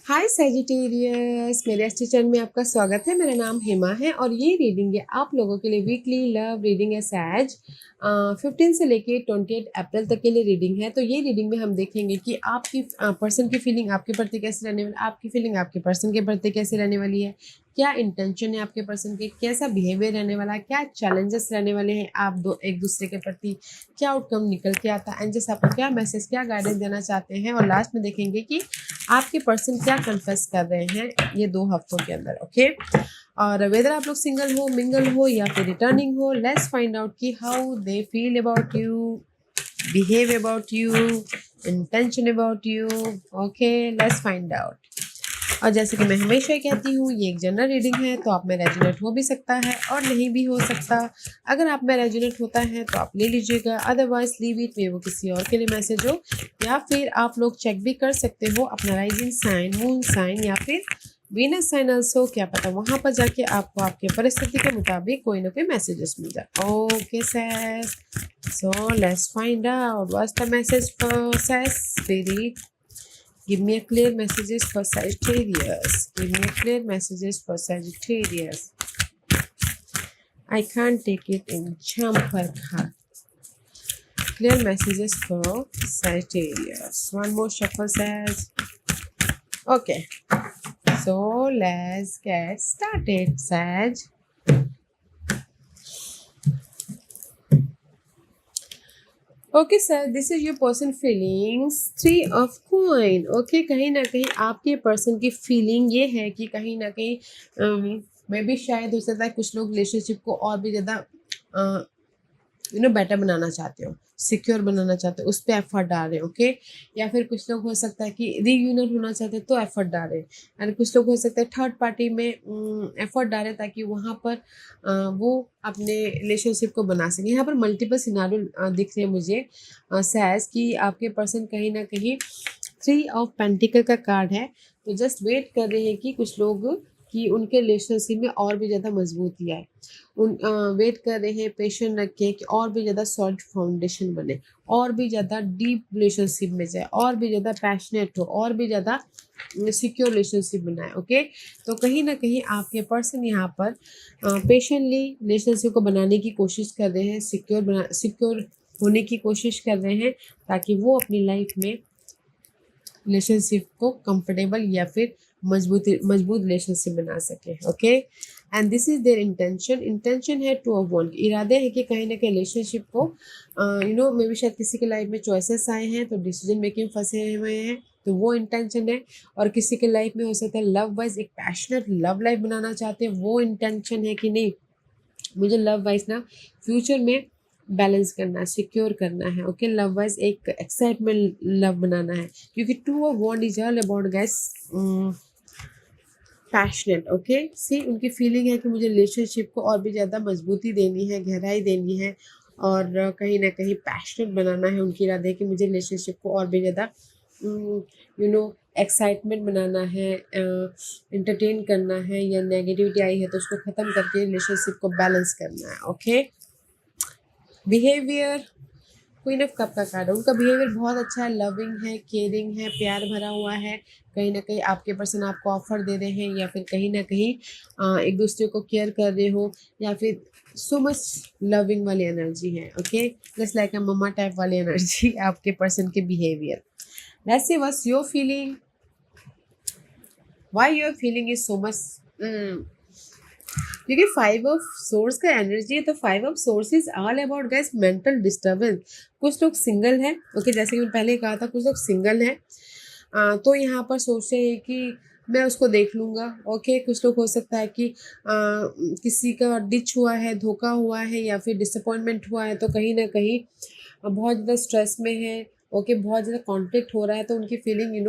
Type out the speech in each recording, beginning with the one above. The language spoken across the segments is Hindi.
हाय सैजिटेरियस, मेरे एस्ट्रो चैनल में आपका स्वागत है। मेरा नाम हेमा है और ये रीडिंग है आप लोगों के लिए। वीकली लव रीडिंग है सैज 15 से लेके 28 अप्रैल तक के लिए रीडिंग है। तो ये रीडिंग में हम देखेंगे कि आपकी पर्सन की फीलिंग आपके प्रति कैसे रहने वाली, आपकी फीलिंग आपके पर्सन के प्रति कैसे रहने वाली है, क्या इंटेंशन है आपके पर्सन के, कैसा बिहेवियर रहने वाला है, क्या चैलेंजेस रहने वाले हैं आप दो एक दूसरे के प्रति, क्या आउटकम निकल के आता है, एंजल्स आपको क्या मैसेज क्या गाइडेंस देना चाहते हैं। और लास्ट में देखेंगे कि आपके पर्सन क्या कन्फेस कर रहे हैं ये 2 हफ्तों के अंदर। ओके, और वेदर आप लोग सिंगल हो, मिंगल हो या फिर रिटर्निंग हो, लेट्स फाइंड आउट कि how they feel about you, behave about you, intention about you. Okay, let's find out. और जैसे कि मैं हमेशा ही कहती हूँ, ये एक जनरल रीडिंग है, तो आप में रेजोनेट हो भी सकता है और नहीं भी हो सकता। अगर आप में रेजोनेट होता है तो आप ले लीजिएगा, अदरवाइज लीव इट, में वो किसी और के लिए मैसेज हो। या फिर आप लोग चेक भी कर सकते हो अपना राइजिंग साइन, मून साइन या फिर वीनस साइन ऑल्सो, क्या पता वहाँ पर जाके आपको आपके परिस्थिति के मुताबिक कोई ना कोई मैसेजेस मिल जाए। Okay sass, so let's find out what's the message for sass spirit. Give me a clear messages for Sagittarius. Give me a clear messages for Sagittarius. I can't take it in jumper card. Clear messages for Sagittarius. One more shuffle says. Okay. So let's get started, Sag. Okay sir, this is your person feelings 3 of coin. Okay, कहीं ना कहीं आपके पर्सन की फीलिंग ये है कि कहीं ना कहीं मे भी शायद हो सकता है कुछ लोग रिलेशनशिप को और भी ज़्यादा बेटर बनाना चाहते हो, सिक्योर बनाना चाहते हो, उस पर एफर्ट डाल रहे हो। ओके, या फिर कुछ लोग हो सकता है कि रीयूनियन होना चाहते हैं तो एफर्ट डाल रहे हैं, एंड कुछ लोग हो सकता है थर्ड पार्टी में एफर्ट डालें ताकि वहाँ पर वो अपने रिलेशनशिप को बना सकें। यहाँ पर मल्टीपल सिनारियो दिख रहे हैं मुझे सैज कि आपके पर्सन कहीं ना कहीं 3 ऑफ पेंटिकल का कार्ड है, तो जस्ट वेट कर रहे हैं कि कुछ लोग कि उनके रिलेशनशिप में और भी ज़्यादा मजबूती आए। वेट कर रहे हैं, पेशेंट रख के कि और भी ज़्यादा सॉलिड फाउंडेशन बने, और भी ज़्यादा डीप रिलेशनशिप में जाए, और भी ज़्यादा पैशनेट हो, और भी ज़्यादा सिक्योर रिलेशनशिप बनाए। ओके, तो कहीं ना कहीं आपके पर्सन यहाँ पर पेशेंटली रिलेशनशिप को बनाने की कोशिश कर रहे हैं, सिक्योर होने की कोशिश कर रहे हैं ताकि वो अपनी लाइफ में रिलेशनशिप को कंफर्टेबल या फिर मजबूत रिलेशनशिप बना सके। Okay, and this is there intention है टू ऑफ वन, इरादे है कि कहीं ना कहीं रिलेशनशिप को मे बी शायद किसी के लाइफ में चॉइसेस आए हैं तो डिसीजन मेकिंग फंसे हुए हैं, तो वो इंटेंशन है। और किसी के लाइफ में हो सकता है लव वाइज एक पैशनेट लव लाइफ बनाना चाहते हैं, वो इंटेंशन है कि नहीं मुझे लव वाइज ना फ्यूचर में बैलेंस करना है, सिक्योर करना है। ओके, लव वाइज एक एक्साइटमेंट लव बनाना है, क्योंकि two of wand is all about gas passionate. Okay, see उनकी फीलिंग है कि मुझे रिलेशनशिप को और भी ज़्यादा मजबूती देनी है, गहराई देनी है, और कहीं ना कहीं पैशनेट बनाना है। उनकी इरादे है कि मुझे रिलेशनशिप को और भी ज़्यादा एक्साइटमेंट बनाना है, इंटरटेन करना है, या नेगेटिविटी आई है तो उसको ख़त्म करके रिलेशनशिप को बैलेंस करना है। Okay, behaviour queen of cup का कार्ड है, उनका बिहेवियर बहुत अच्छा है, लविंग है, केयरिंग है, प्यार भरा हुआ है। कहीं ना कहीं आपके पर्सन आपको ऑफर दे रहे हैं, या फिर कहीं ना कहीं एक दूसरे को केयर कर रहे हो, या फिर सो मच लविंग वाली एनर्जी है। Okay, just like a mama type वाली एनर्जी आपके पर्सन के behaviour. Let's see what's your feeling, why your feeling is so much. क्योंकि 5 ऑफ सोर्स का एनर्जी है, तो 5 of swords is all about gas mental disturbance. कुछ लोग सिंगल हैं, ओके, जैसे कि मैंने पहले कहा था कुछ लोग सिंगल हैं, तो यहाँ पर सोच रहे हैं कि मैं उसको देख लूँगा। ओके, कुछ लोग हो सकता है कि किसी का डिच हुआ है, धोखा हुआ है, या फिर डिसअपॉइंटमेंट हुआ है, तो कहीं ना कहीं बहुत ज़्यादा स्ट्रेस में है। ओके, बहुत ज़्यादा कॉन्फ्लिक्ट हो रहा है, तो उनकी फीलिंग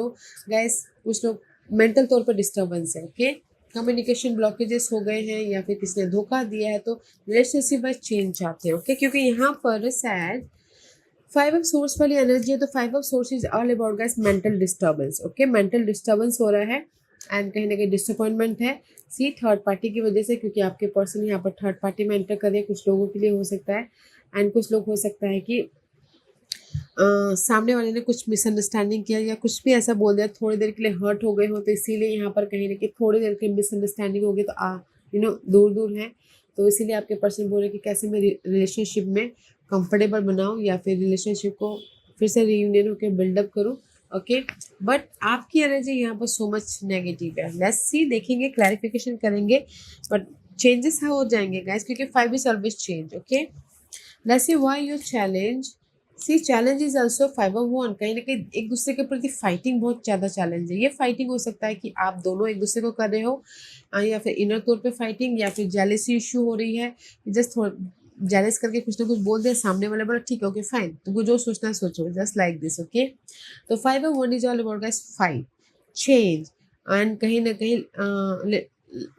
गैस कुछ लोग मेंटल तौर पर डिस्टर्बेंस है। ओके, कम्युनिकेशन ब्लॉकेजेस हो गए हैं, या फिर किसी ने धोखा दिया है, तो रिलेशनशिप वाइज चेंज चाहते हैं। ओके, क्योंकि यहाँ पर सैड 5 ऑफ सोर्स वाली एनर्जी है, तो 5 of swords is all about guys mental disturbance. Okay, mental disturbance हो रहा है, एंड कहीं ना कहीं डिसअपॉइंटमेंट है सी थर्ड पार्टी की वजह से, क्योंकि आपके पर्सन यहाँ पर थर्ड पार्टी में एंटर कर रहे हैं। कुछ लोगों के लिए हो सकता है, एंड कुछ लोग हो सकता है कि सामने वाले ने कुछ मिसअंडरस्टैंडिंग किया या कुछ भी ऐसा बोल दिया, थोड़ी देर के लिए हर्ट हो गए हो, तो इसीलिए यहाँ पर कहीं ना कहीं थोड़ी देर के मिसअंडरस्टैंडिंग हो गई, तो दूर दूर है, तो इसीलिए आपके पर्सन बोल रहे कि कैसे मैं रिलेशनशिप में कंफर्टेबल बनाऊँ या फिर रिलेशनशिप को फिर से रीयूनियन होकर बिल्डअप करूँ। ओके, बट आपकी एनर्जी यहाँ पर सो मच नेगेटिव है। लेट्स सी, देखेंगे, क्लैरिफिकेशन करेंगे, बट चेंजेस हो जाएंगे गाइस, क्योंकि 5 is always change. Okay, let's see why your challenge. See, challenge is also 5 of 1। कहीं ना कहीं एक दूसरे के प्रति फाइटिंग बहुत ज़्यादा चैलेंज है। ये फाइटिंग हो सकता है कि आप दोनों एक दूसरे को कर रहे हो, या फिर इनर तौर पे फाइटिंग, या फिर जेलेसी इशू हो रही है, जस्ट जेलस करके कुछ ना कुछ बोल दिया, सामने वाला बोला ठीक है ओके फाइन, तुमको जो सोचना है सोचो, जस्ट लाइक दिस। ओके, तो 5 of 1 is all about guys fight, change, and कहीं ना कहीं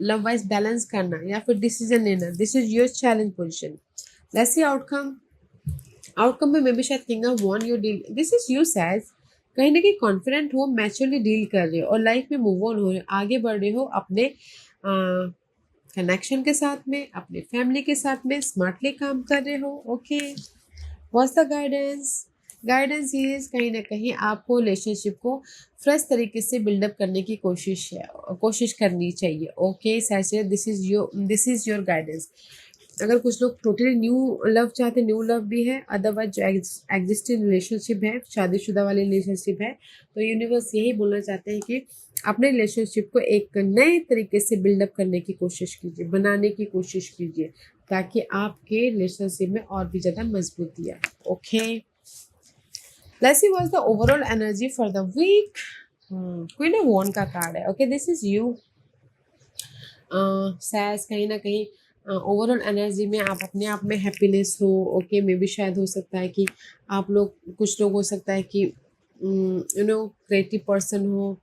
लव वाइज बैलेंस करना या फिर डिसीजन लेना। This is your challenge position. Let's see outcome. Outcome में मे भी शायद king of wand you deal, this is you says, कहीं ना कहीं कॉन्फिडेंट हो, मैच्योरली डील कर रहे हो और लाइफ में मूव ऑन हो रहे हो, आगे बढ़ रहे हो अपने कनेक्शन के साथ में, अपने फैमिली के साथ में स्मार्टली काम कर रहे हो। Okay, what's the guidance? Guidance is कहीं ना कहीं आपको रिलेशनशिप को फ्रेश तरीके से बिल्डअप करने की कोशिश करनी चाहिए। Okay says, this is your guidance. अगर कुछ लोग टोटली न्यू लव चाहते हैं, न्यू लव भी है, अदरवाइज जो एग्जिस्टिंग रिलेशनशिप है, शादीशुदा वाली रिलेशनशिप है, तो यूनिवर्स यही बोलना चाहते हैं कि अपने रिलेशनशिप को एक नए तरीके से बिल्डअप करने की कोशिश कीजिए, बनाने की कोशिश कीजिए, ताकि आपके रिलेशनशिप में और भी ज़्यादा मजबूती आए। Okay, let's see what's the overall energy for the week. Queen of wand का कार्ड है। Okay, this is you says, कहीं ना कहीं ओवरऑल एनर्जी में आप अपने आप में हैप्पीनेस हो। ओके, मे भी शायद हो सकता है कि आप लोग, कुछ लोग हो सकता है कि क्रिएटिव पर्सन हो,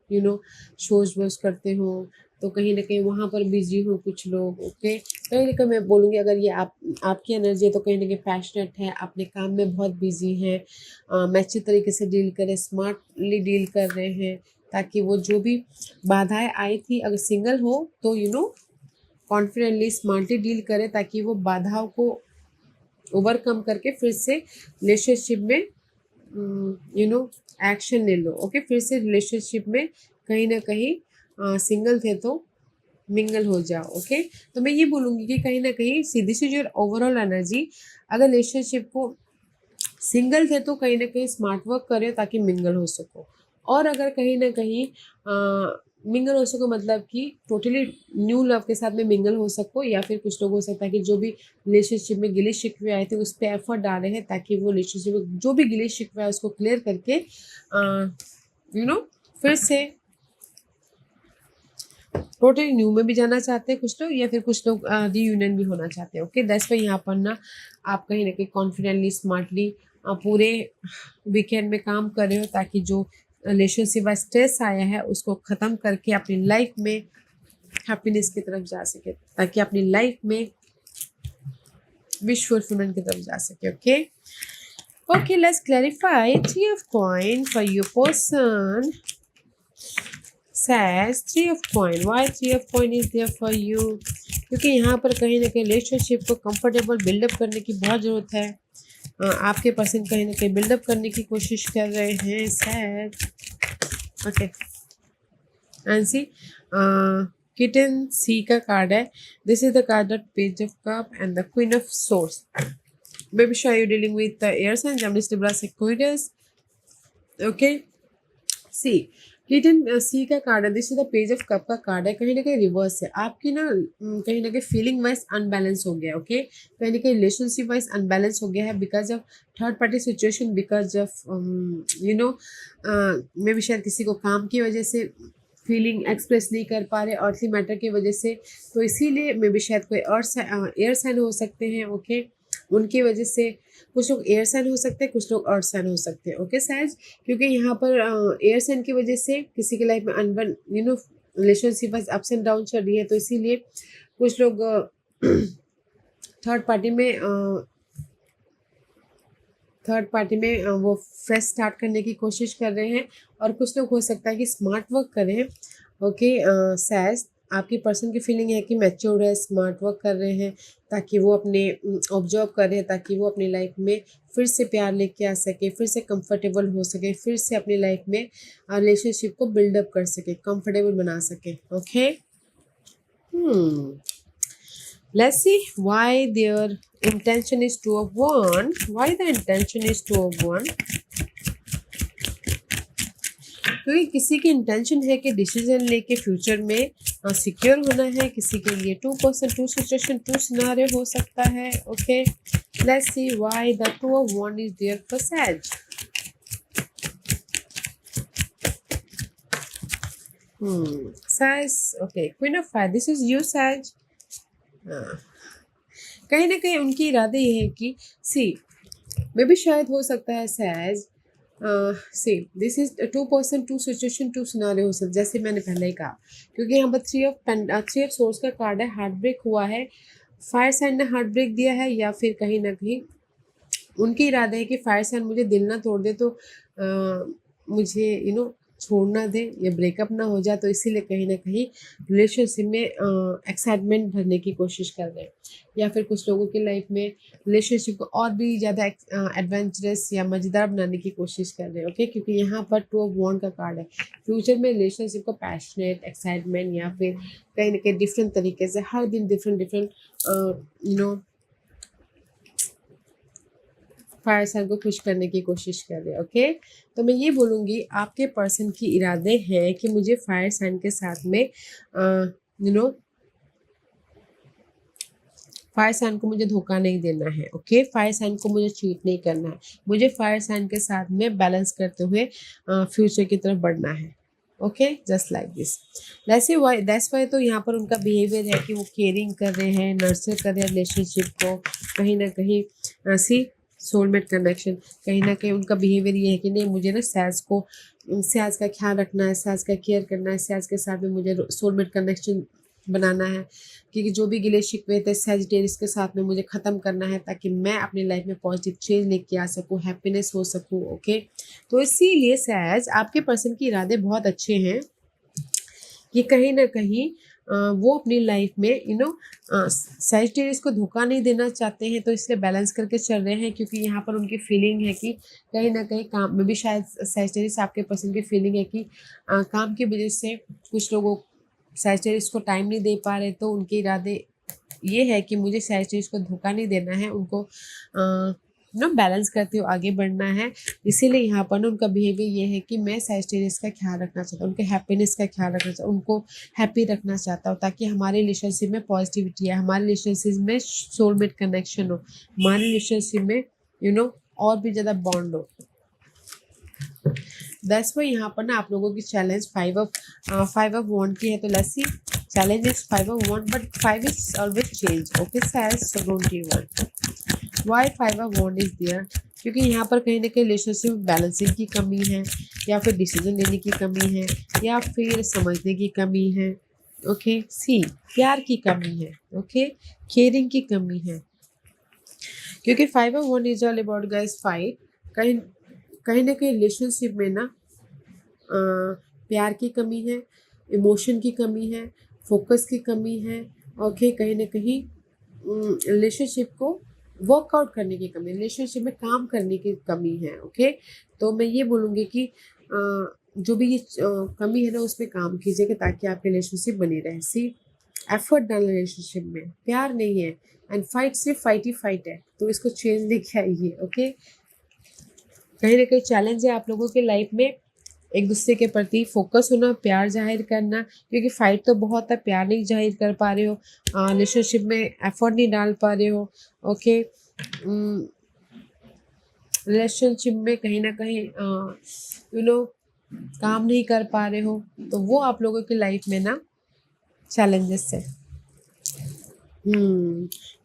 शोज वोज करते हो, तो कहीं ना कहीं वहाँ पर बिजी हो कुछ लोग। ओके, कहीं ना कहीं मैं बोलूँगी अगर ये आपकी एनर्जी है तो कहीं ना कहीं पैशनेट है, अपने काम में बहुत बिजी है, मैच्योर तरीके से डील करें, स्मार्टली डील कर रहे हैं, ताकि वो जो भी बाधाएं आई थी, अगर सिंगल हो तो कॉन्फिडेंटली स्मार्टली डील करें, ताकि वो बाधाओं को ओवरकम करके फिर से रिलेशनशिप में एक्शन ले लो। ओके, फिर से रिलेशनशिप में कहीं ना कहीं सिंगल थे तो मिंगल हो जाओ। ओके, तो मैं ये बोलूँगी कि कहीं ना कहीं सीधी सी जो ओवरऑल एनर्जी, अगर रिलेशनशिप को सिंगल थे तो कहीं ना कहीं स्मार्ट वर्क करें ताकि मिंगल हो सको, और अगर कहीं ना कहीं मिंगल हो सको मतलब कि टोटली न्यू लव के साथ में मिंगल हो सको, या फिर कुछ लोग हो सकता है कि जो भी रिलेशनशिप में गिले शिकवे आए थे उस पर एफर्ट डाल रहे हैं, ताकि वो रिलेशनशिप में जो भी गिले शिकवे है उसको क्लियर करके फिर से टोटली न्यू में भी जाना चाहते हैं कुछ लोग, या फिर कुछ लोग रीयूनियन भी होना चाहते हैं। ओके, दैट्स वाई यहाँ पर ना आप कहीं ना कहीं कॉन्फिडेंटली स्मार्टली पूरे वीकेंड में काम कर रहे हो, ताकि जो रिलेशनशिप का स्ट्रेस आया है उसको ख़त्म करके अपनी लाइफ में हैप्पीनेस की तरफ जा सके, ताकि अपनी लाइफ में विश फुलफिलमेंट की तरफ जा सके। Okay, okay, let's clarify 3 of coin for your person. says 3 of coin, why 3 of coin is there for you? क्योंकि यहाँ पर कहीं ना कहीं रिलेशनशिप को कंफर्टेबल बिल्डअप करने की बहुत ज़रूरत है। आपके पर्सन कहीं ना कहीं बिल्डअप करने की कोशिश कर रहे हैं। Sad, okay, and see kitten see का कार्ड है। This is the card of page of cup and the queen of swords. Maybe sure you're dealing with the air sign, Gemini, Libra, Aquarius. Okay, C return सी का कार्ड है। This is the page of cup का कार्ड है। कहीं ना कहीं रिवर्स है आपकी ना, कहीं ना कहीं फीलिंग वाइज अनबैलेंस हो गया। ओके, कहीं ना कहीं रिलेशनशिप वाइज अनबैलेंस हो गया है because of third party situation, because of May भी शायद किसी को काम की वजह से फीलिंग एक्सप्रेस नहीं कर पा रहे, अर्थली मैटर की वजह से, तो इसीलिए मे भी शायद कोई एयर साइन हो सकते हैं। ओके, उनकी वजह से कुछ लोग एयर साइन हो सकते हैं, कुछ लोग अर्थ साइन हो सकते हैं। ओके सहज, क्योंकि यहाँ पर एयर साइन की वजह से किसी की लाइफ में अनबन रिलेशनशिप अप्स एंड डाउन चल रही है, तो इसीलिए कुछ लोग थर्ड पार्टी में वो फ्रेश स्टार्ट करने की कोशिश कर रहे हैं, और कुछ लोग हो सकता है कि स्मार्ट वर्क करें। ओके सहज, आपकी पर्सन की फीलिंग है कि मैच्योर्ड है, स्मार्ट वर्क कर रहे हैं ताकि वो अपने ऑब्जर्व कर रहे हैं ताकि वो अपनी लाइफ में फिर से प्यार लेके आ सके, फिर से कंफर्टेबल हो सके, फिर से अपनी लाइफ में रिलेशनशिप को बिल्डअप कर सके, कंफर्टेबल बना सके। Okay, let's see why their intention is two of one. Why the intention is two of one? क्योंकि किसी की इंटेंशन है कि डिसीजन लेके फ्यूचर में सिक्योर होना है, किसी के लिए 2% 2 सिचुएशन 2 सिनारियो हो सकता है। Okay, let's see why the 2 of 1 is there for says. Says, okay, queen of fire, this is you says. कहीं ना कहीं उनके इरादे ये है कि सी मे भी शायद हो सकता है says see this is 2% 2 situation 2 scenario हो सकता, जैसे मैंने पहले ही कहा, क्योंकि यहाँ पर थ्री ऑफ सोर्स का कार्ड है, हार्ट ब्रेक हुआ है, फायर साइन ने हार्ट ब्रेक दिया है, या फिर कहीं ना कहीं उनके इरादे है कि फायर साइन मुझे दिल ना तोड़ दे तो मुझे छोड़ना दे या ब्रेकअप ना हो जाए, तो इसीलिए कहीं ना कहीं रिलेशनशिप में एक्साइटमेंट भरने की कोशिश कर रहे हैं, या फिर कुछ लोगों की लाइफ में रिलेशनशिप को और भी ज़्यादा एडवेंचरस या मज़ेदार बनाने की कोशिश कर रहे हैं। ओके, क्योंकि यहाँ पर 2 of 1 का कार्ड है, फ्यूचर में रिलेशनशिप को पैशनेट, एक्साइटमेंट या फिर कहीं ना कहीं डिफरेंट तरीके से हर दिन डिफरेंट फायर साइन को खुश करने की कोशिश कर रहे हैं। ओके, तो मैं ये बोलूँगी आपके पर्सन की इरादे हैं कि मुझे फायर साइन के साथ में फायर साइन को मुझे धोखा नहीं देना है। ओके, फायर साइन को मुझे चीट नहीं करना है, मुझे फायर साइन के साथ में बैलेंस करते हुए फ्यूचर की तरफ बढ़ना है। Okay, just like this. That's why तो यहाँ पर उनका बिहेवियर है कि वो केयरिंग कर रहे हैं, नर्चर कर रहे हैं रिलेशनशिप को, कहीं ना कहीं सी सोलमेट कनेक्शन, कहीं ना कहीं उनका बिहेवियर ये है कि नहीं मुझे ना सैज का ख्याल रखना है, सैज का केयर करना है, सैज के साथ में मुझे सोलमेट कनेक्शन बनाना है, क्योंकि जो भी गिले शिकवे थे सैजिटेरियस के साथ में मुझे ख़त्म करना है ताकि मैं अपनी लाइफ में पॉजिटिव चेंज लेके आ सकूँ, हैप्पीनेस हो सकूँ। ओके, तो इसीलिए सैज आपके पर्सन के इरादे बहुत अच्छे हैं कि कहीं ना कहीं वो अपनी लाइफ में सैजिटेरियस को धोखा नहीं देना चाहते हैं, तो इसलिए बैलेंस करके चल रहे हैं, क्योंकि यहाँ पर उनकी फीलिंग है कि कहीं ना कहीं काम में भी शायद सैजिटेरियस आपके पर्सन की फीलिंग है कि काम की वजह से कुछ लोगों सैजिटेरियस को टाइम नहीं दे पा रहे, तो उनके इरादे ये है कि मुझे सैजिटेरियस को धोखा नहीं देना है, उनको बैलेंस करते हुए आगे बढ़ना है। इसीलिए यहाँ पर उनका बिहेवियर ये है कि मैं सैजिटेरियस का ख्याल रखना चाहता हूँ, उनके हैप्पीनेस का ख्याल रखना चाहता हूँ, उनको हैप्पी रखना चाहता हूँ, ताकि हमारे रिलेशनशिप में पॉजिटिविटी है, हमारे रिलेशनशिप में सोलमेट कनेक्शन हो, हमारे रिलेशनशिप में और भी ज़्यादा बॉन्ड हो। दैट्स वाई यहाँ पर ना आप लोगों की चैलेंज 5 of 1 की है, तो let's see challenge is 5 of 1 but 5 is always change. Okay says, so don't give up. Why 5 of 1 is there, क्योंकि यहाँ पर कहीं ना कहीं रिलेशनशिप बैलेंसिंग की कमी है, या फिर डिसीजन लेने की कमी है, या फिर समझने की कमी है। ओके, सी प्यार की कमी है, ओके केयरिंग की कमी है, क्योंकि 5 of 1 is all about guys fight. कहीं ना कहीं रिलेशनशिप में ना प्यार की कमी है, इमोशन की कमी है, फोकस की कमी है। ओके, कहीं ना कहीं रिलेशनशिप को वर्कआउट करने की कमी, रिलेशनशिप में काम करने की कमी है। ओके, तो मैं ये बोलूँगी कि जो भी ये कमी है ना उसमें काम कीजिएगा ताकि आपकी रिलेशनशिप बनी रहे। सी एफर्ट डाल रिलेशनशिप में, प्यार नहीं है, एंड फाइट सिर्फ फाइट है, तो इसको चेंज लेके आइए। ओके, कहीं ना कहीं चैलेंज है आप लोगों के लाइफ में एक दूसरे के प्रति फोकस होना, प्यार जाहिर करना, क्योंकि फाइट तो बहुत है, प्यार नहीं जाहिर कर पा रहे हो, रिलेशनशिप में एफर्ट नहीं डाल पा रहे हो। ओके, रिलेशनशिप में कहीं ना कहीं काम नहीं कर पा रहे हो, तो वो आप लोगों की लाइफ में ना चैलेंजेस है।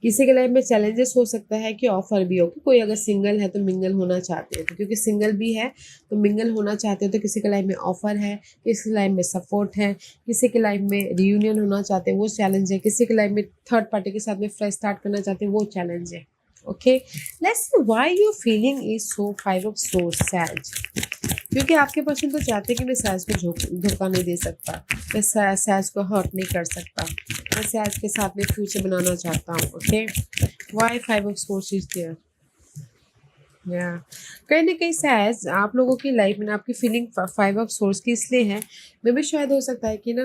किसी के लाइफ में चैलेंजेस हो सकता है कि ऑफर भी हो, कि कोई अगर सिंगल है तो मिंगल होना चाहते हैं, तो क्योंकि सिंगल भी है तो मिंगल होना चाहते हो, तो किसी के लाइफ में ऑफर है, किसी के लाइफ में सपोर्ट है, किसी के लाइफ में रियूनियन होना चाहते हैं, वो चैलेंज है, किसी के लाइफ में थर्ड पार्टी के साथ में फ्रेश स्टार्ट करना चाहते हैं, वो चैलेंज है। Okay, let's see why your feeling is so 5 of Swords सैज, क्योंकि आपके पर्सन तो चाहते हैं कि मैं सैज को धोखा नहीं दे सकता, मैं सैज को हर्ट नहीं कर सकता, मैं सैज के साथ में फ्यूचर बनाना चाहता हूँ। Okay, why 5 of swords is there. या कहीं ना कहीं सैज आप लोगों की लाइफ में ना आपकी फीलिंग 5 ऑफ सोर्स की इसलिए है, मे भी शायद हो सकता है कि ना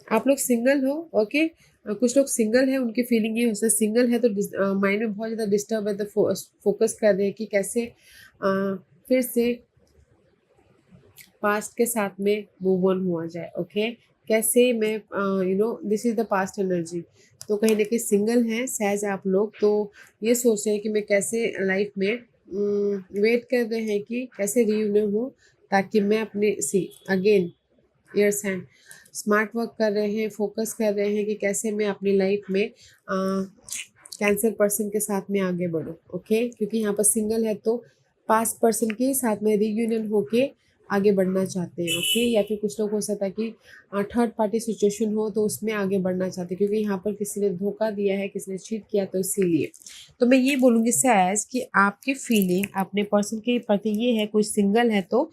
आप लोग सिंगल हो। ओके, कुछ लोग सिंगल है, उनकी फीलिंग ये हो सकता है सिंगल है तो माइंड में बहुत ज़्यादा डिस्टर्ब है, तो फोकस कर रहे हैं कि कैसे फिर से पास्ट के साथ में मूव ऑन हुआ जाए। ओके, कैसे मैं this is the past energy. तो कहीं ना कहीं सिंगल हैं सहज आप लोग, तो ये सोच रहे हैं कि मैं कैसे लाइफ में वेट कर रहे हैं कि कैसे रियूनियन हो, ताकि मैं अपने again years hand smart work कर रहे हैं, फोकस कर रहे हैं कि कैसे मैं अपनी लाइफ में कैंसर पर्सन के साथ में आगे बढ़ूँ। ओके, क्योंकि यहाँ पर सिंगल है तो पास्ट पर्सन के साथ में रियूनियन होके आगे बढ़ना चाहते हैं। ओके, या फिर कुछ लोग हो सकता है कि थर्ड पार्टी सिचुएशन हो तो उसमें आगे बढ़ना चाहते हैं, क्योंकि यहाँ पर किसी ने धोखा दिया है, किसी ने चीट किया, तो इसीलिए तो मैं ये बोलूँगी सैज कि आपकी फीलिंग अपने पर्सन के प्रति ये है, कोई सिंगल है तो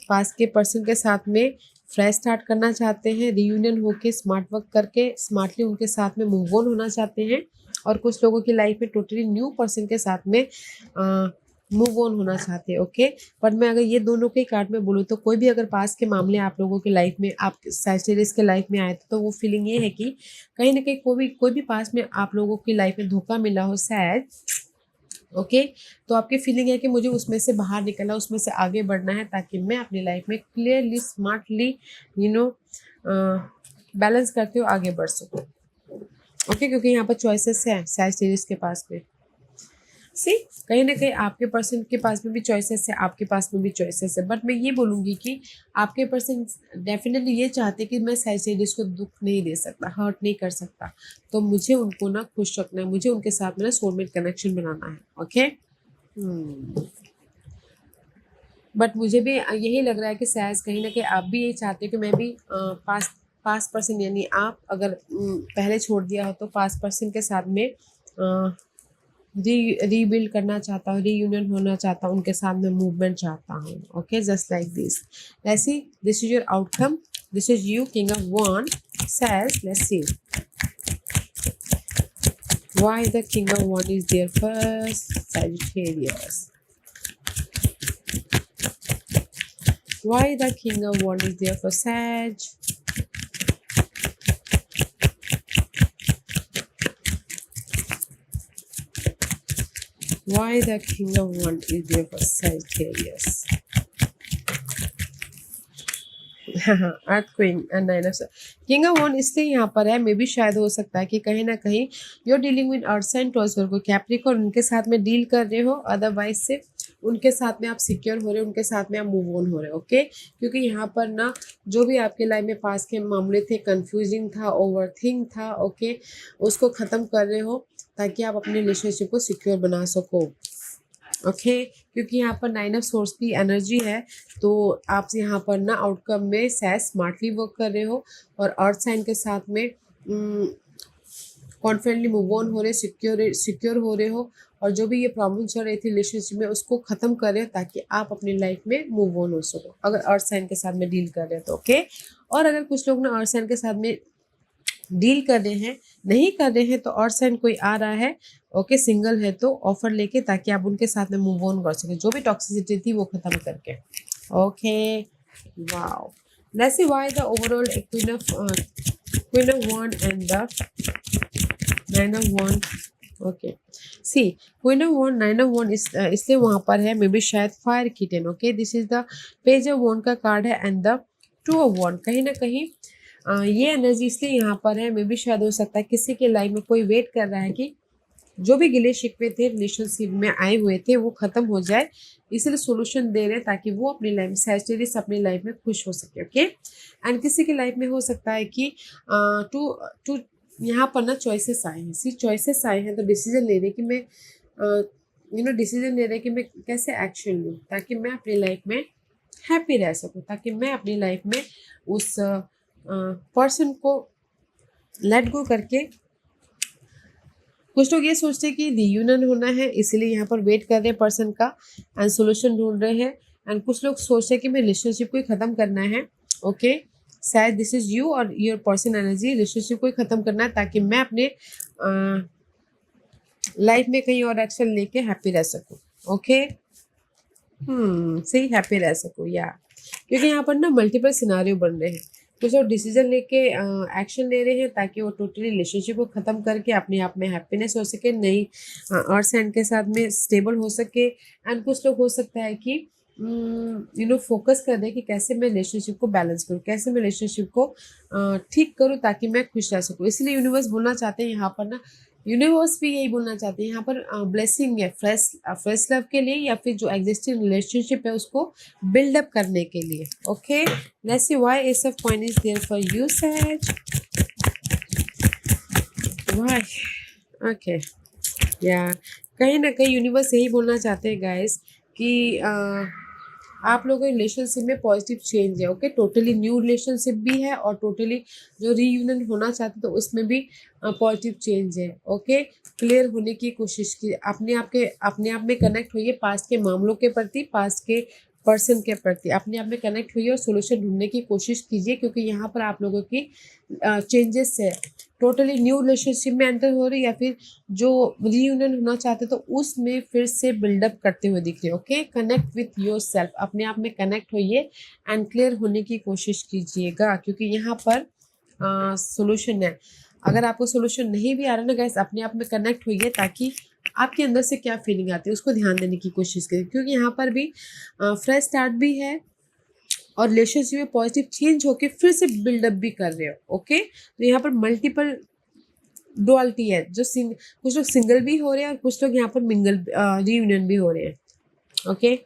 पास के पर्सन के साथ में फ्रेश स्टार्ट करना चाहते हैं, रियूनियन होके स्मार्ट वर्क करके स्मार्टली उनके साथ में मूव ऑन होना चाहते हैं, और कुछ लोगों की लाइफ में टोटली न्यू पर्सन के साथ में मूव ऑन होना चाहते हैं। ओके, पर मैं अगर ये दोनों के कार्ड में बोलूँ तो कोई भी अगर पास के मामले आप लोगों की लाइफ में, आप सैजिटेरियस के लाइफ में आए तो वो फीलिंग ये है कि कहीं ना कहीं कोई भी पास में आप लोगों की लाइफ में धोखा मिला हो सैज। ओके, तो आपकी फीलिंग है कि मुझे उसमें से बाहर निकलना, उसमें से आगे बढ़ना है, ताकि मैं अपनी लाइफ में क्लियरली स्मार्टली बैलेंस करते हुए आगे बढ़ सकूँ। ओके, क्योंकि यहाँ पर चॉइसेस हैं सैजिटेरियस के पास में। कहीं ना कहीं आपके पर्सन के पास में भी चॉइसेस है, आपके पास में भी चॉइसेस है, बट मैं ये बोलूँगी कि आपके पर्सन डेफिनेटली ये चाहते कि मैं सैजिटेरियस को दुख नहीं दे सकता, हर्ट नहीं कर सकता, तो मुझे उनको ना खुश रखना है, मुझे उनके साथ में ना सोलमेट कनेक्शन बनाना है। ओके, बट मुझे भी यही लग रहा है कि सैज कहीं ना कहीं आप भी यही चाहते हो कि मैं भी पास पर्सन, यानी आप अगर पहले छोड़ दिया हो तो पास पर्सन के साथ में रीबिल्ड करना चाहता हूँ, रीयूनियन होना चाहता हूँ, उनके साथ में मूवमेंट चाहता हूँ। Okay, just like this. Let's see, this is your outcome, this is you, king of one says, let's see why the king of one is there first. Sagittarius, why the king of one is there for Sag. Why the king of one is there for Sagittarius. Earth queen and nine of king of वन इसलिए यहाँ पर है, मे भी शायद हो सकता है कि कहीं ना कहीं you dealing with earth sign Taurus को कैप्रिकॉर्न, उनके साथ में डील कर रहे हो, अदरवाइज से उनके साथ में आप सिक्योर हो रहे हो, उनके साथ में आप मूव ऑन हो रहे हो। ओके, क्योंकि यहाँ पर ना जो भी आपके लाइफ में पास के मामले थे, कंफ्यूजिंग था, ओवरथिंक था, ओके, उसको ख़त्म कर रहे हो ताकि आप अपने रिलेशनशिप को सिक्योर बना सको। ओके, क्योंकि यहाँ पर 9 ऑफ सोर्स की एनर्जी है, तो आप यहाँ पर ना आउटकम में सैज स्मार्टली वर्क कर रहे हो, और अर्थ साइन के साथ में कॉन्फिडेंटली मूव ऑन हो रहे, सिक्योर हो रहे हो, और जो भी ये प्रॉब्लम चल रही थी रिलेशनशिप में उसको ख़त्म कर रहे हो ताकि आप अपनी लाइफ में मूव ऑन हो सको, अगर अर्थ साइन के साथ में डील कर रहे हो तो। ओके, और अगर कुछ लोग ना अर्थ साइन के साथ में डील कर रहे हैं, नहीं कर रहे हैं, तो और साइन कोई आ रहा है, ओके, सिंगल है तो ऑफर लेके, ताकि आप उनके साथ में मूव ऑन कर सके, जो भी टॉक्सिसिटी थी वो खत्म करके। Okay, wow, let's see why the overall queen of वन एंड द 9 ऑफ वन। ओके, सी क्वीन ऑफ वन, 9 ऑफ वन इसलिए वहाँ पर है, मे बी शायद fire kitten. Okay, this is the page of वन का कार्ड है एंड द 2 ऑफ वन। कहीं ना कहीं ये एनर्जी इसलिए यहाँ पर है, मे भी शायद हो सकता है किसी के लाइफ में कोई वेट कर रहा है कि जो भी गिले शिकवे थे रिलेशनशिप में आए हुए थे वो खत्म हो जाए, इसलिए सोल्यूशन दे रहे हैं ताकि वो अपनी लाइफ में सैजिटेरियस अपनी लाइफ में खुश हो सके। ओके, एंड किसी की लाइफ में हो सकता है कि टू यहाँ पर ना चॉइसेस आए हैं, चॉइसेस आए हैं, तो डिसीजन ले रहे कि मैं डिसीजन ले रहे कि मैं कैसे एक्शन लूँ ताकि मैं अपनी लाइफ में हैप्पी रह सकूँ, ताकि मैं अपनी लाइफ में उस पर्सन को लेट गो करके। कुछ लोग ये सोचते हैं कि रियूनियन होना है, इसीलिए यहाँ पर वेट कर रहे हैं पर्सन का एंड सोल्यूशन ढूंढ रहे हैं, एंड कुछ लोग सोचते हैं कि मैं रिलेशनशिप को ही ख़त्म करना है। ओके शायद दिस इज़ यू और योर पर्सन एनर्जी, रिलेशनशिप को ही ख़त्म करना है ताकि मैं अपने लाइफ में कहीं और एक्शन लेके हैप्पी रह सकूँ। ओके सही हैप्पी रह सकूँ या क्योंकि यहाँ पर ना मल्टीपल सिनारियो बन रहे हैं। कुछ लोग डिसीजन लेके एक्शन ले रहे हैं ताकि वो टोटली रिलेशनशिप को ख़त्म करके अपने आप में हैप्पीनेस हो सके, नई अर्थ साइन के साथ में स्टेबल हो सके। एंड कुछ लोग हो सकता है कि फोकस कर दे कि कैसे मैं रिलेशनशिप को बैलेंस करूँ, कैसे मैं रिलेशनशिप को ठीक करूँ ताकि मैं खुश रह सकूँ। इसलिए यूनिवर्स बोलना चाहते हैं यहाँ पर ना, यूनिवर्स भी यही बोलना चाहते हैं यहाँ पर ब्लेसिंग है फ्रेश लव के लिए या फिर जो एग्जिस्टिंग रिलेशनशिप है उसको बिल्डअप करने के लिए। Okay let's see why ace of coin is there for you says, why. Okay या कहीं ना कहीं यूनिवर्स यही बोलना चाहते हैं गाइस कि आप लोगों के रिलेशनशिप में पॉजिटिव चेंज है। ओके टोटली न्यू रिलेशनशिप भी है और टोटली जो रीयूनियन होना चाहते तो उसमें भी पॉजिटिव चेंज है। ओके क्लियर होने की कोशिश की, अपने आप में कनेक्ट होइए पास्ट के मामलों के प्रति, पास्ट के पर्सन के प्रति अपने आप में कनेक्ट हुई और सोल्यूशन ढूंढने की कोशिश कीजिए क्योंकि यहाँ पर आप लोगों की चेंजेस है, टोटली न्यू रिलेशनशिप में एंटर हो रही या फिर जो रीयूनियन होना चाहते तो उसमें फिर से बिल्डअप करते हुए दिख रहे। Okay connect with your self, अपने आप में कनेक्ट होइए एंड क्लियर होने की कोशिश कीजिएगा क्योंकि यहाँ पर सोल्यूशन है। अगर आपको सोल्यूशन नहीं भी आ रहा ना गाइस, अपने आप में कनेक्ट होइए ताकि आपके अंदर से क्या फीलिंग आती है उसको ध्यान देने की कोशिश करिए क्योंकि यहाँ पर भी फ्रेश स्टार्ट भी है और रिलेशनशिप में पॉजिटिव चेंज होके फिर से बिल्डअप भी कर रहे हो। ओके तो यहाँ पर मल्टीपल डुअलिटी है, जो कुछ लोग सिंगल भी हो रहे हैं और कुछ लोग यहाँ पर मिंगल रीयूनियन भी हो रहे हैं। ओके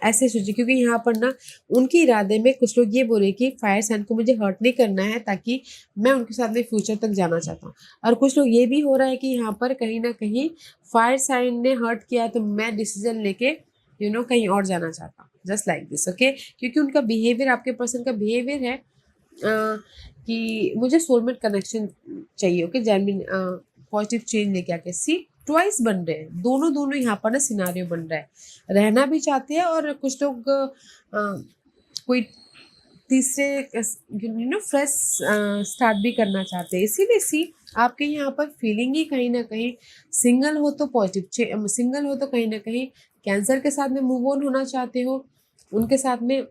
ऐसे सोचिए क्योंकि यहाँ पर ना उनके इरादे में कुछ लोग ये बोल रहे हैं कि फायर साइन को मुझे हर्ट नहीं करना है ताकि मैं उनके साथ में फ्यूचर तक जाना चाहता हूँ, और कुछ लोग ये भी हो रहा है कि यहाँ पर कहीं ना कहीं फायर साइन ने हर्ट किया तो मैं डिसीजन लेके कहीं और जाना चाहता हूँ, जस्ट लाइक दिस। ओके क्योंकि उनका बिहेवियर, आपके पर्सन का बिहेवियर है कि मुझे सोलमेट कनेक्शन चाहिए। ओके जेन्युइन पॉजिटिव चेंज लेके आके सी ट्वाइस बन रहे हैं, दोनों यहाँ पर ना सिनारियो बन रहा है, रहना भी चाहते हैं और कुछ लोग कोई तीसरे फ्रेश स्टार्ट भी करना चाहते हैं। इसीलिए सी आपके यहाँ पर फीलिंग ही कहीं ना कहीं सिंगल हो तो पॉजिटिव, सिंगल हो तो कहीं ना कहीं कैंसर के साथ में मूव ऑन होना चाहते हो, उनके साथ में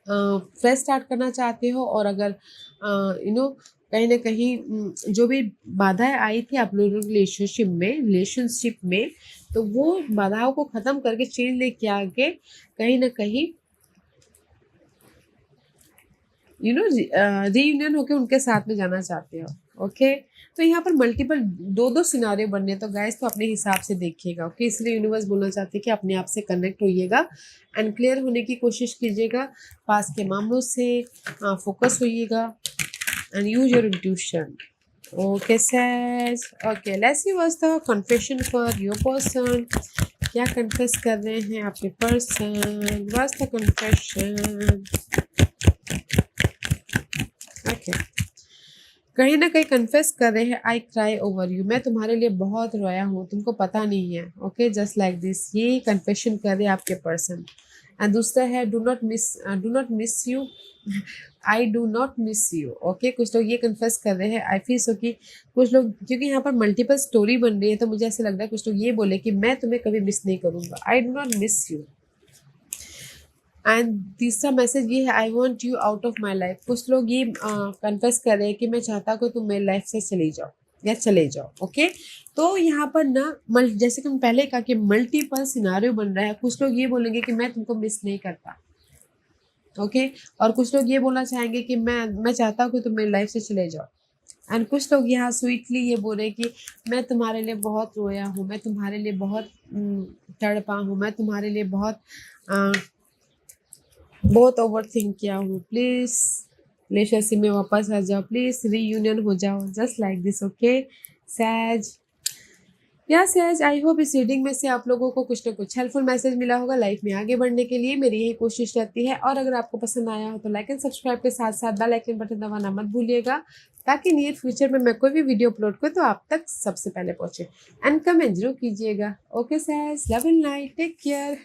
फ्रेश स्टार्ट करना चाहते हो, और अगर कहीं ना कहीं जो भी बाधाएं आई थी आप लोगों के रिलेशनशिप में तो वो बाधाओं को ख़त्म करके चेंज लेके आके कहीं ना कहीं रीयूनियन होके उनके साथ में जाना चाहते हो। ओके तो यहाँ पर मल्टीपल दो सिनारियो बनने तो गाइस तो अपने हिसाब से देखिएगा। ओके इसलिए यूनिवर्स बोलना चाहते हैं कि अपने आप से कनेक्ट होइएगा एंड क्लियर होने की कोशिश कीजिएगा, पास के मामलों से फोकस होइएगा and use your intuition. Okay says okay let's see what's the confession for your person, क्या कन्फेस कर रहे हैं आपके person, what's the confession. Okay कहीं ना कहीं कन्फेस कर रहे हैं आई क्राई ओवर यू, मैं तुम्हारे लिए बहुत रोया हूँ, तुमको पता नहीं है। ओके जस्ट लाइक दिस, ये कन्फेशन कर रहे हैं आपके पर्सन। एंड दूसरा है do not miss you, I do not miss you. Okay कुछ लोग ये कन्फेस कर रहे हैं आई फील सो कि कुछ लोग, क्योंकि यहाँ पर मल्टीपल स्टोरी बन रही है तो मुझे ऐसा लग रहा है कुछ लोग ये बोले कि मैं तुम्हें कभी मिस नहीं करूँगा, I do not miss you. And तीसरा मैसेज ये है I want you out of my life, कुछ लोग ये कन्फेस कर रहे हैं कि मैं चाहता हूँ कि तुम मेरी लाइफ से चली जाओ या चले जाओ। ओके तो यहाँ पर ना जैसे कि हम पहले कहा कि मल्टीपल सिनारियो बन रहा है, कुछ लोग ये बोलेंगे कि मैं तुमको मिस नहीं करता। ओके और कुछ लोग ये बोलना चाहेंगे कि मैं चाहता हूँ कि तुम मेरी लाइफ से चले जाओ। एंड कुछ लोग यहाँ स्वीटली ये बोल रहे हैं कि मैं तुम्हारे लिए बहुत रोया हूँ, मैं तुम्हारे लिए बहुत तड़पा हूँ, मैं तुम्हारे लिए बहुत ओवर थिंक किया हूँ, प्लीज़ रिलेशनशिप में वापस आ जाओ, प्लीज़ रीयूनियन हो जाओ, जस्ट लाइक दिस। ओके सैज सैज आई होप इस रीडिंग में से आप लोगों को कुछ ना कुछ हेल्पफुल मैसेज मिला होगा लाइफ में आगे बढ़ने के लिए, मेरी यही कोशिश रहती है। और अगर आपको पसंद आया हो तो लाइक एंड सब्सक्राइब के साथ साथ बेल आइकन बटन दबाना मत भूलिएगा ताकि नियर फ्यूचर में मैं कोई भी वीडियो अपलोड करूँ तो आप तक सबसे पहले पहुँचे। एंड कमेंट जरूर कीजिएगा। Okay says love and light, take care.